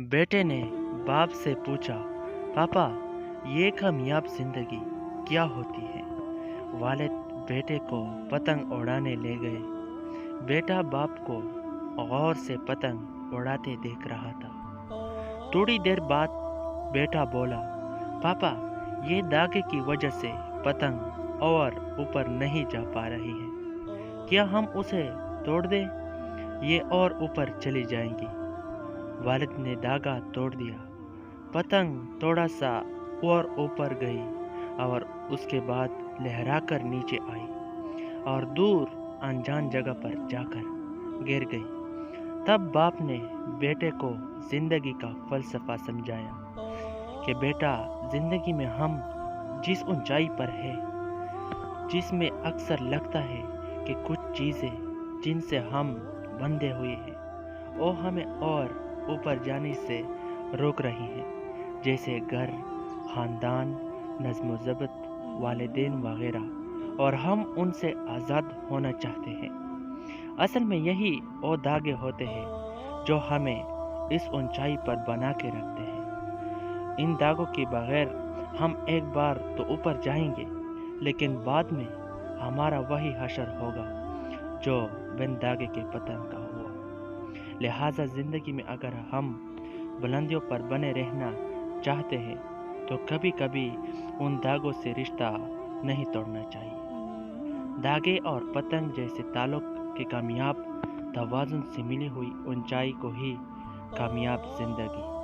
بیٹے نے باپ سے پوچھا، پاپا یہ کامیاب زندگی کیا ہوتی ہے؟ والد بیٹے کو پتنگ اڑانے لے گئے۔ بیٹا باپ کو غور سے پتنگ اڑاتے دیکھ رہا تھا۔ تھوڑی دیر بعد بیٹا بولا، پاپا یہ دھاگے کی وجہ سے پتنگ اور اوپر نہیں جا پا رہی ہے، کیا ہم اسے توڑ دیں؟ یہ اور اوپر چلی جائیں گی۔ والد نے دھاگا توڑ دیا۔ پتنگ تھوڑا سا اور اوپر گئی اور اس کے بعد لہرا کر نیچے آئی اور دور انجان جگہ پر جا کر گر گئی۔ تب باپ نے بیٹے کو زندگی کا فلسفہ سمجھایا کہ بیٹا، زندگی میں ہم جس اونچائی پر ہے، جس میں اکثر لگتا ہے کہ کچھ چیزیں جن سے ہم بندھے ہوئے ہیں وہ ہمیں اور اوپر جانے سے روک رہی ہیں، جیسے گھر، خاندان، نظم و ضبط، والدین وغیرہ، اور ہم ان سے آزاد ہونا چاہتے ہیں۔ اصل میں یہی وہ دھاگے ہوتے ہیں جو ہمیں اس اونچائی پر بنا کے رکھتے ہیں۔ ان دھاگوں کے بغیر ہم ایک بار تو اوپر جائیں گے، لیکن بعد میں ہمارا وہی حشر ہوگا جو بن دھاگے کے پتنگ کا ہوا۔ لہٰذا زندگی میں اگر ہم بلندیوں پر بنے رہنا چاہتے ہیں تو کبھی کبھی ان دھاگوں سے رشتہ نہیں توڑنا چاہیے۔ دھاگے اور پتنگ جیسے تعلق کے کامیاب توازن سے ملی ہوئی اونچائی کو ہی کامیاب زندگی